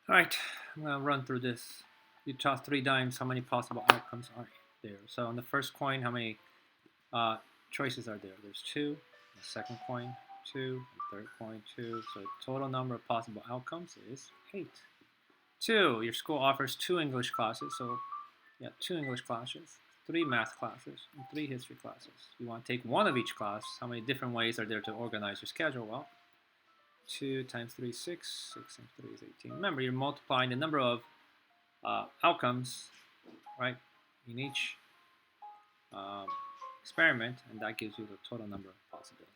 All right, I'm gonna run through this. You toss 3 dimes. How many possible outcomes are there? So on the first coin, how many choices are there? There's 2. The second coin, 2. The third coin, 2. So the total number of possible outcomes is 8. 2. Your school offers 2 English classes, so you have 2 English classes, 3 math classes, and 3 history classes. You want to take one of each class. How many different ways are there to organize your schedule? Well, 2 times 3 is 6. 6 times 3 is 18. Remember, you're multiplying the number of outcomes, right, in each um, experiment, and that gives you the total number of possibilities.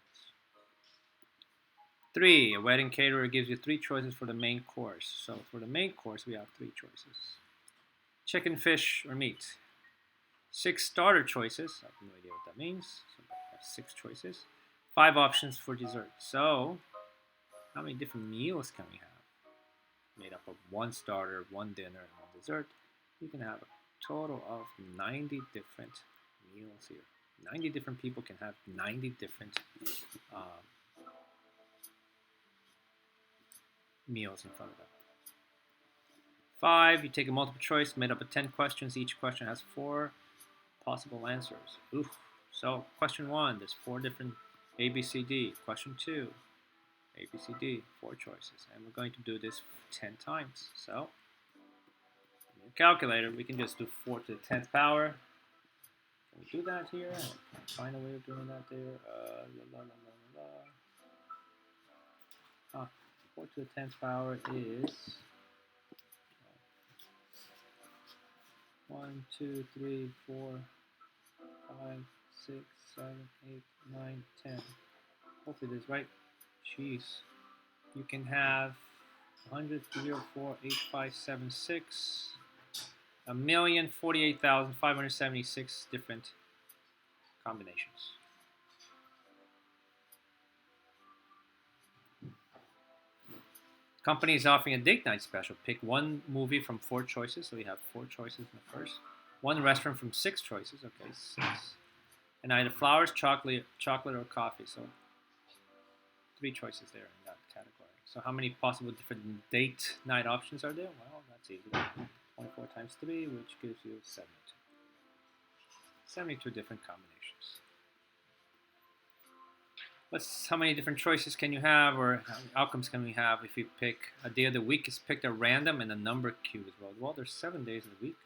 3. A wedding caterer gives you 3 choices for the main course. So for the main course, we have 3 choices. Chicken, fish, or meat. 6 starter choices. I have no idea what that means. So I have 6 choices. 5 options for dessert. So how many different meals can we have? Made up of 1 starter, 1 dinner, and 1 dessert. You can have a total of 90 different meals here. 90 different people can have 90 different meals in front of them. 5, you take a multiple choice made up of 10 questions. Each question has 4 possible answers. Oof. So question 1, there's 4 different A, B, C, D. Question 2, A, B, C, D, 4 choices. And we're going to do this 10 times. So in your calculator, we can just do 4 to the 10th power. Can we do that here? I can't find a way of doing that there. 4 to the 10th power is 1, 2, 3, 4, 5, 6, 7, 8, 9, 10. Hopefully this is right. Jeez. You can have 100, 0, 4, 8, 5, 7, 6. 1,048,576 different combinations. Company is offering a date night special. Pick 1 movie from 4 choices. So we have 4 choices in the first. 1 restaurant from 6 choices. Okay, 6. And either flowers, chocolate, or coffee. So 3 choices there in that category. So how many possible different date night options are there? Well, that's easy. 24 times 3, which gives you 72. 72 different combinations. How many different choices can you have, or how many outcomes can we have if you pick a day of the week is picked at random and a number cube as well? Well, there's 7 days of the week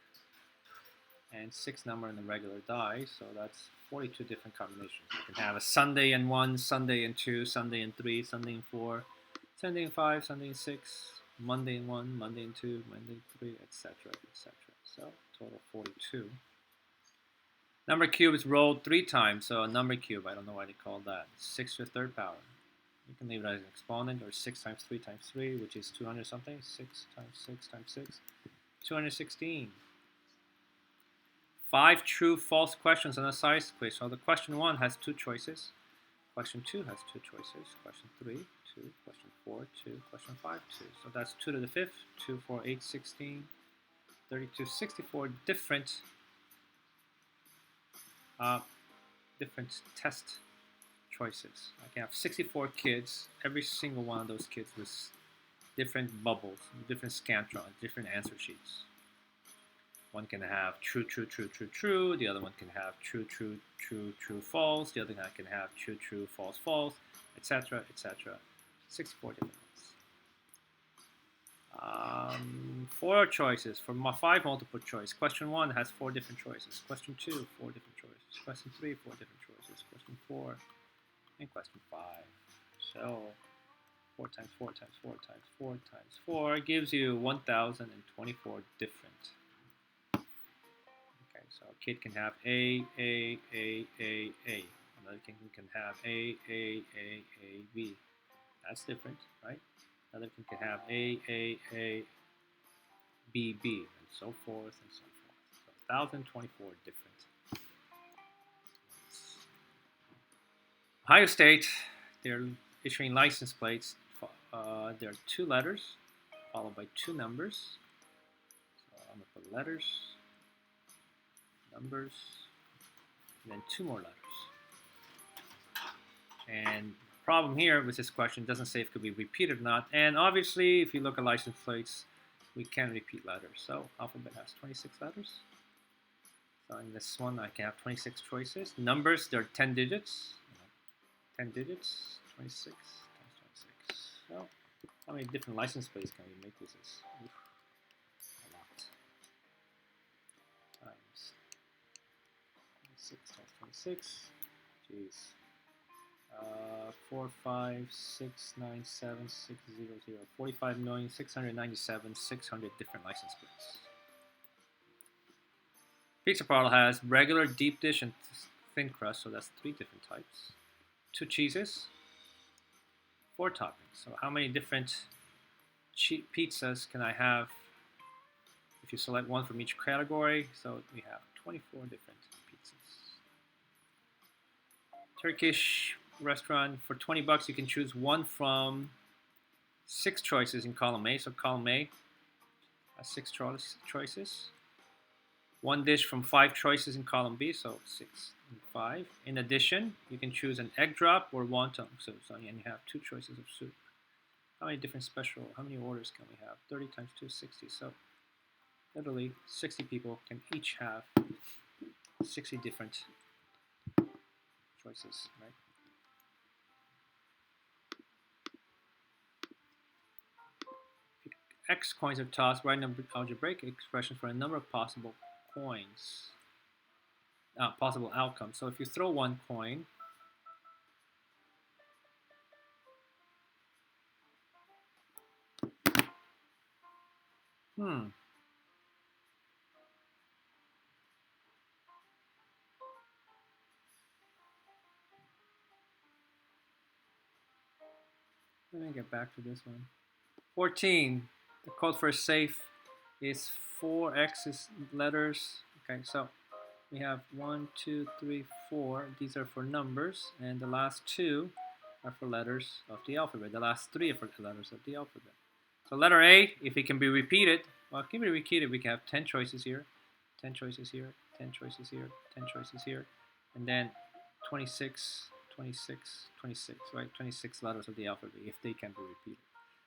and 6 number in the regular die, so that's 42 different combinations. You can have a Sunday and 1, Sunday and 2, Sunday and 3, Sunday and 4, Sunday and 5, Sunday and 6, Monday and 1, Monday and 2, Monday and 3, etc., etc. So total 42. Number cube is rolled 3 times, so a number cube, I don't know why they call that. 6 to the 3rd power. You can leave it as an exponent, or 6 times 3 times 3, which is 200 something. 6 times 6 times 6, 216. 5 true, false questions on a size quiz. So the question 1 has 2 choices. Question 2 has 2 choices. Question 3, 2. Question 4, 2. Question 5, 2. So that's 2 to the 5th. 2, 4, 8, 16, 32, 64 different test choices. I can have 64 kids. Every single one of those kids with different bubbles, different scantrons, different answer sheets. One can have true, true, true, true, true. The other one can have true, true, true, true, false. The other one can have true, true, false, false, etc., etc. 64 different ones. 4 choices for 5 multiple choice. Question 1 has 4 different choices. Question 2, 4 different choices. Question 3, 4 different choices. Question 4, and question 5. So 4 times 4 times 4 times 4 times 4 gives you 1,024 different. Okay, so a kid can have A. Another kid can have A, B. That's different, right? Another kid can have A, B, and so forth and so forth. So 1,024 different. Ohio State, they're issuing license plates. There are 2 letters followed by 2 numbers. So I'm going to put letters, numbers, and then 2 more letters. And the problem here with this question doesn't say if it could be repeated or not. And obviously, if you look at license plates, we can repeat letters. So alphabet has 26 letters. So in this one, I can have 26 choices. Numbers, there are 10 digits. 10 digits, 26 times 26. So how many different license plates can we make with this? Oof, a lot. Times 26 times 26. Jeez. 4, 5, 6, 9, 7, 6, 0, 0. 45,697,600 different license plates. Pizza parlor has regular deep dish and thin crust, so that's 3 different types. 2 cheeses, 4 toppings. So how many different pizzas can I have if you select one from each category? So we have 24 different pizzas. Turkish restaurant, for 20 bucks you can choose one from 6 choices in column A. So column A has 6 choices. One dish from 5 choices in column B, so 6 and 5. In addition, you can choose an egg drop or wonton soup, so and you have 2 choices of soup. How many orders can we have? 30 times 2 is 60, so literally 60 people can each have 60 different choices, right? X coins are tossed, write number algebraic expression for a number of possible coins, possible outcomes. So if you throw one coin, let me get back to this one. 14. The code for safe is 4 X's letters. Okay, so we have 1, 2, 3, 4. These are for numbers, and the last 2 are for letters of the alphabet. The last 3 are for letters of the alphabet. So letter A, if it can be repeated, well, it can be repeated. We can have 10 choices here, 10 choices here, 10 choices here, 10 choices here, and then 26, 26, 26, right? 26 letters of the alphabet if they can be repeated.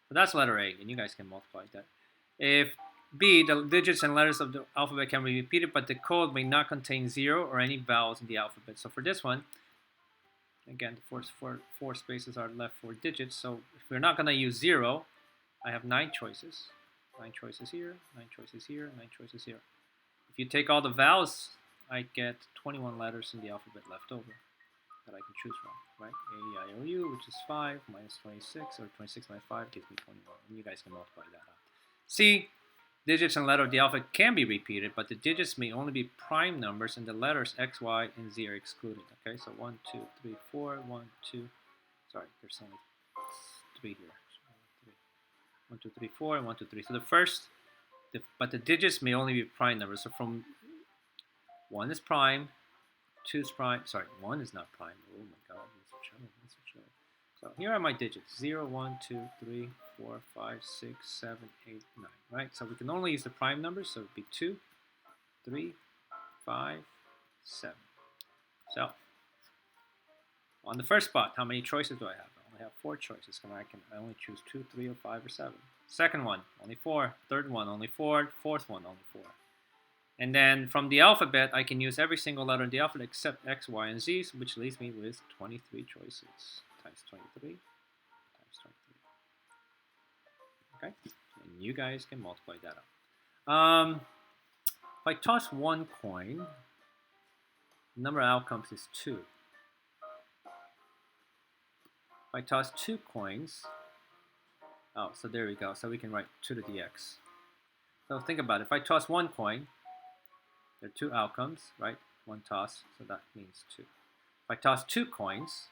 So that's letter A, and you guys can multiply that. If B, the digits and letters of the alphabet can be repeated, but the code may not contain 0 or any vowels in the alphabet. So for this one, again, the four spaces are left for digits. So if we're not going to use 0, I have 9 choices. 9 choices here, 9 choices here, 9 choices here. If you take all the vowels, I get 21 letters in the alphabet left over that I can choose from, right? A-E-I-O-U, which is 5 minus 26, or 26 minus 5 gives me 21. And you guys can multiply that out. C, digits and letter of the alphabet can be repeated, but the digits may only be prime numbers, and the letters X, Y, and Z are excluded. Okay, so 1, 2, 3, 4, 1, 2. Sorry, there's only 3 here. 1, 2, 3, 4, and 1, 2, 3. So the first, but the digits may only be prime numbers. So from 1 is prime, 2 is prime. Sorry, 1 is not prime. Oh my God, that's a trouble. So here are my digits: 0, 1, 2, 3, 4, 5, 6, 7, 8, 9. Right. So we can only use the prime numbers. So it'd be 2, 3, 5, 7. So on the first spot, how many choices do I have? I only have 4 choices. I only choose 2, 3, or 5, or 7. Second one, only 4. Third one, only 4. Fourth one, only 4. And then from the alphabet, I can use every single letter in the alphabet except X, Y, and Z, which leaves me with 23 choices. Times 23 times 23. Okay? And you guys can multiply that out. If I toss one coin, the number of outcomes is 2. If I toss 2 coins, so there we go. So we can write 2 to the X. So think about it. If I toss one coin, there are 2 outcomes, right? One toss, so that means 2. If I toss 2 coins,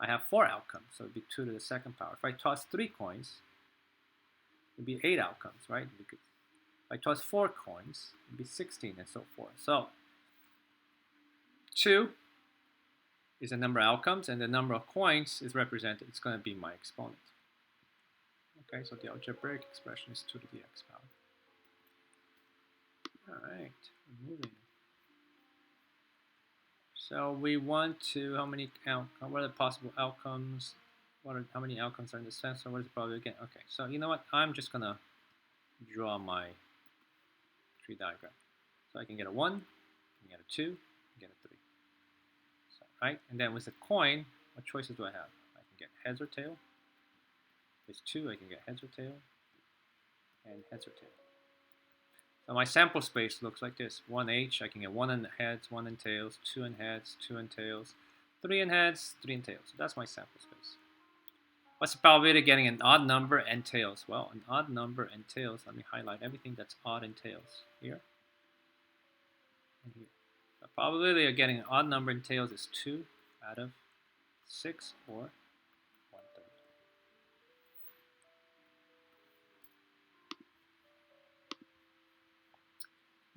I have 4 outcomes, so it would be 2 to the second power. If I toss 3 coins, it would be 8 outcomes, right? If I toss 4 coins, it would be 16 and so forth. So 2 is the number of outcomes, and the number of coins is represented. It's going to be my exponent. Okay, so the algebraic expression is 2 to the x power. All right, we're moving. So we want to, what are the possible outcomes? How many outcomes are in the sense? So what is the probability again? Okay, so you know what? I'm just going to draw my tree diagram. So I can get a 1, I can get a 2, I can get a 3. So, right? And then with the coin, what choices do I have? I can get heads or tail. With 2, I can get heads or tail, and heads or tail. So my sample space looks like this. 1H, I can get 1 in heads, 1 in tails, 2 in heads, 2 in tails, 3 in heads, 3 in tails. So that's my sample space. What's the probability of getting an odd number and tails? Well, an odd number and tails, let me highlight everything that's odd and tails here and here. The probability of getting an odd number and tails is 2 out of 6 or 1/3.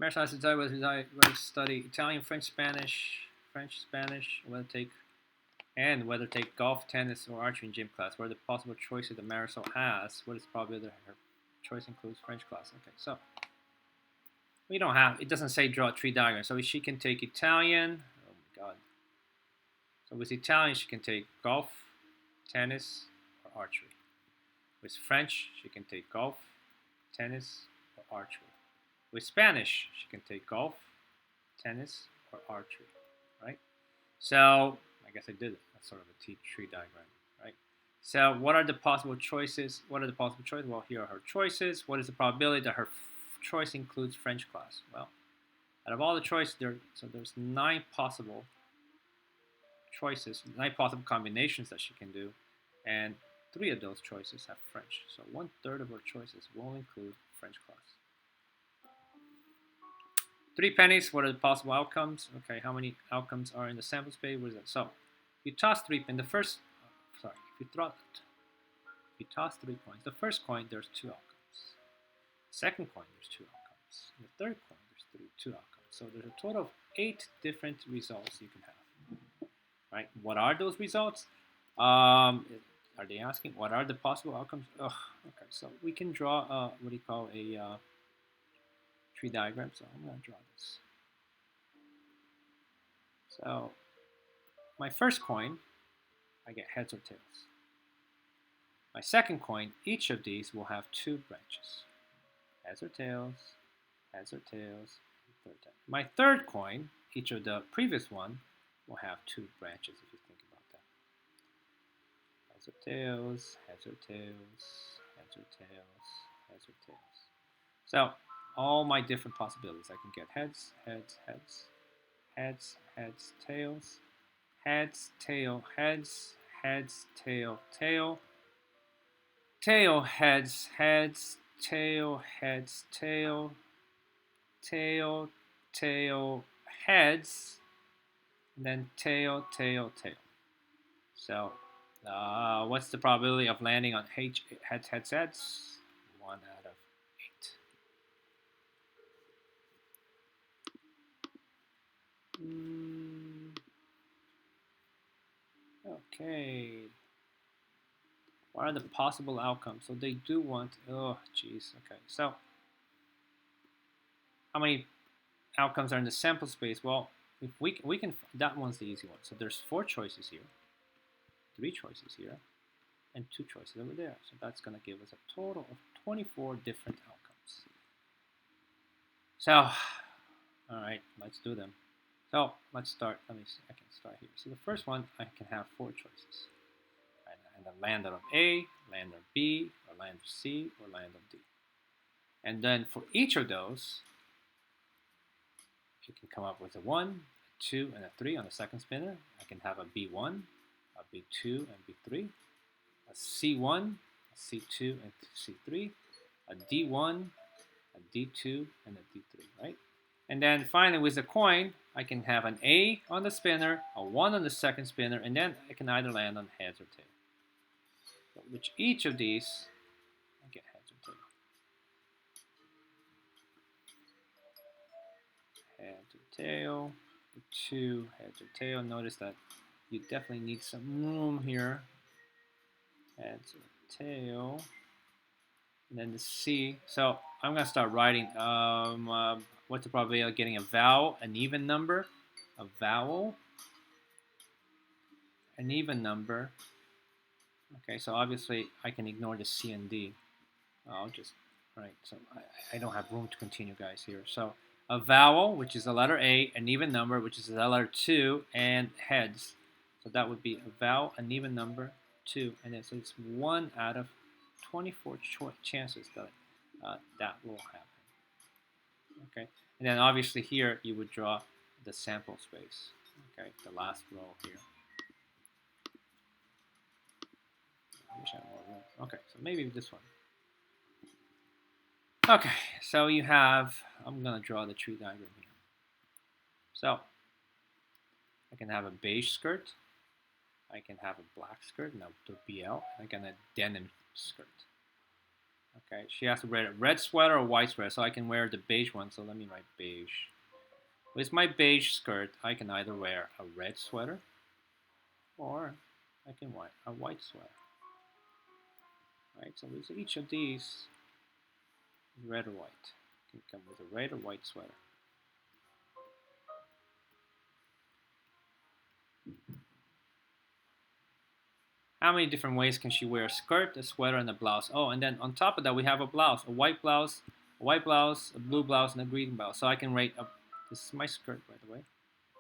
Marisol decided whether to study Italian, French, Spanish, whether to take golf, tennis, or archery in gym class. What are the possible choices that Marisol has? What is the probability that her choice includes French class? Okay, so we don't have, it doesn't say draw a tree diagram. So she can take Italian. Oh my God. So with Italian, she can take golf, tennis, or archery. With French, she can take golf, tennis, or archery. With Spanish, she can take golf, tennis, or archery, right? So I guess I did it. That's sort of a tree diagram, right? So what are the possible choices? Well, here are her choices. What is the probability that her choice includes French class? Well, out of all the choices, there's 9 possible choices, 9 possible combinations that she can do, and 3 of those choices have French. So 1/3 of her choices will include French class. 3 pennies, what are the possible outcomes? Okay, how many outcomes are in the sample space? What is that? So, you toss 3 in the first, if you toss 3 coins, the first coin, there's 2 outcomes. Second coin, there's 2 outcomes. In the third coin, there's 2 outcomes. So there's a total of 8 different results you can have. Right? What are those results? Are they asking what are the possible outcomes? Okay, so we can draw what do you call a tree diagram. So I'm going to draw this. So my first coin, I get heads or tails. My second coin, each of these will have 2 branches. Heads or tails, heads or tails, third time. My third coin, each of the previous one, will have 2 branches if you think about that. Heads or tails, heads or tails, heads or tails, heads or tails. So all my different possibilities. I can get heads, heads, heads, heads, heads, tails, heads, tail, heads, heads, tail, tail, tail, heads, heads, tail, heads, tail, tail, tail, heads, and then tail, tail, tail. So what's the probability of landing on heads, heads, heads? 1 out of 8. Okay. What are the possible outcomes? So they do want, oh geez, okay. So how many outcomes are in the sample space? Well, if we can, that one's the easy one. So there's 4 choices here, 3 choices here, and 2 choices over there. So that's going to give us a total of 24 different outcomes. So, all right, let's do them. So let's start. Let me see. I can start here. So the first one, I can have 4 choices. And then land on A, land on B, or land on C, or land on D. And then for each of those, you can come up with a 1, a 2, and a 3 on the second spinner. I can have a B1, a B2, and B3, a C1, a C2, and C3, a D1, a D2, and a D3, right? And then finally with the coin, I can have an A on the spinner, a 1 on the second spinner, and then I can either land on heads or tail. So which each of these, I get heads or tail. Heads or tail, 2 heads or tail. Notice that you definitely need some room here. Heads or tail. And then the C. So I'm going to start writing what's the probability of getting a vowel, an even number, a vowel, an even number. Okay, so obviously I can ignore the C and D. I'll just right? So I don't have room to continue, guys, here. So a vowel, which is the letter A, an even number, which is the letter 2, and heads. So that would be a vowel, an even number, 2, and then so it's 1 out of 24 chances that that will happen. Okay, and then obviously here you would draw the sample space. Okay, the last row here. I wish I had more room. Okay, so maybe this one. Okay, so you have, I'm going to draw the tree diagram here. So I can have a beige skirt, I can have a black skirt, no, the BL, and I can have a denim skirt. Okay, she has to wear a red sweater or white sweater, so I can wear the beige one, so let me write beige. With my beige skirt, I can either wear a red sweater or I can wear a white sweater. Right, so with each of these, red or white, you can come with a red or white sweater. How many different ways can she wear a skirt, a sweater, and a blouse? Oh, and then on top of that, we have a blouse, a white blouse, a blue blouse, and a green blouse. So I can rate up. This is my skirt, by the way.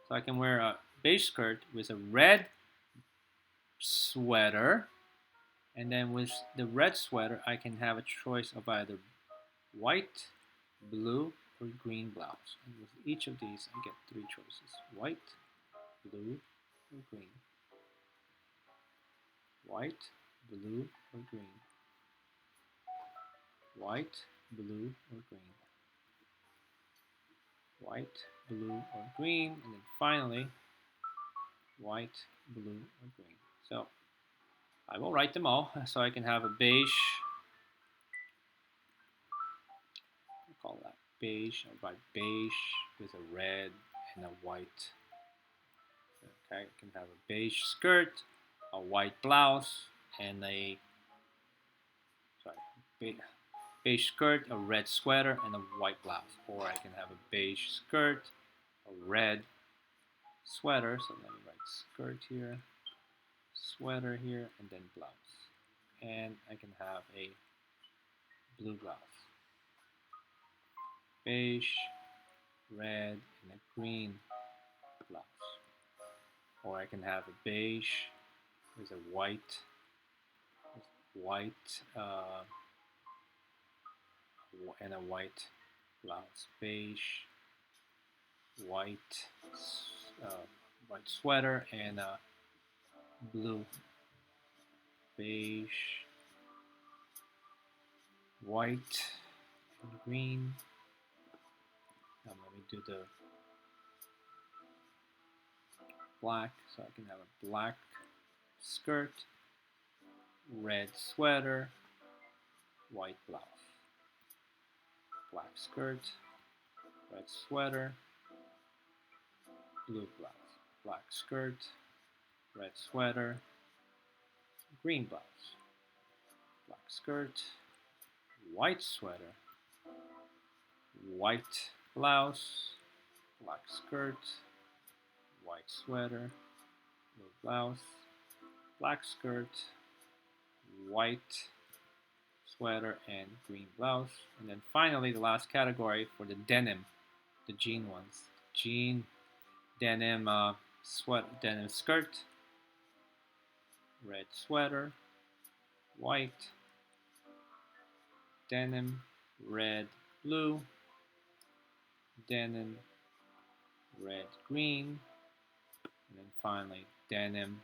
So I can wear a beige skirt with a red sweater, and then with the red sweater, I can have a choice of either white, blue, or green blouse. And with each of these, I get 3 choices: white, blue, or green. White, blue, or green. White, blue, or green. White, blue, or green. And then finally, white, blue, or green. So I will write them all so I can have a beige. We'll call that beige. I'll write beige with a red and a white. Okay, I can have a beige skirt, a white blouse, and a beige skirt, a red sweater, and a white blouse. Or I can have a beige skirt, a red sweater. So let me write skirt here, sweater here, and then blouse. And I can have a blue blouse. Beige, red, and a green blouse. Or I can have a beige with a white and a white blouse. Beige, white, white sweater, and a blue. Beige, white, and green. Now let me do the black, so I can have a black skirt, red sweater, white blouse. Black skirt, red sweater, blue blouse. Black skirt, red sweater, green blouse. Black skirt, white sweater, white blouse, black skirt, white sweater, blue blouse, black skirt, white sweater, and green blouse. And then finally the last category for the denim, the jean ones. Jean, denim, denim skirt, red sweater, white, denim, red, blue, denim, red, green, and then finally denim,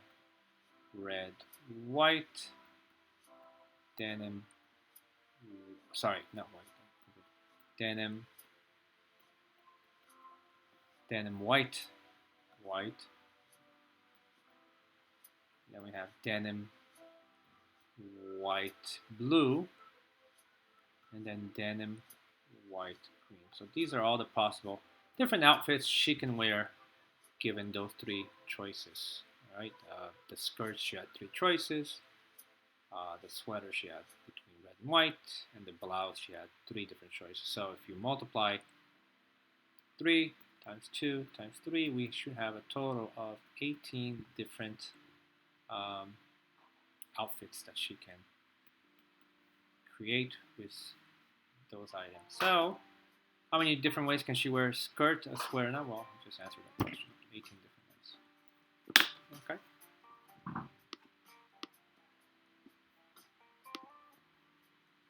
red, white, denim, sorry, not white, denim, white, then we have denim, white, blue, and then denim, white, green. So these are all the possible different outfits she can wear given those 3 choices. All right, the skirt she had 3 choices, the sweater she had between red and white, and the blouse she had 3 different choices. So if you multiply 3 times 2 times 3, we should have a total of 18 different outfits that she can create with those items. So, how many different ways can she wear a skirt, a square, and a well? Just answer that question. 18 different.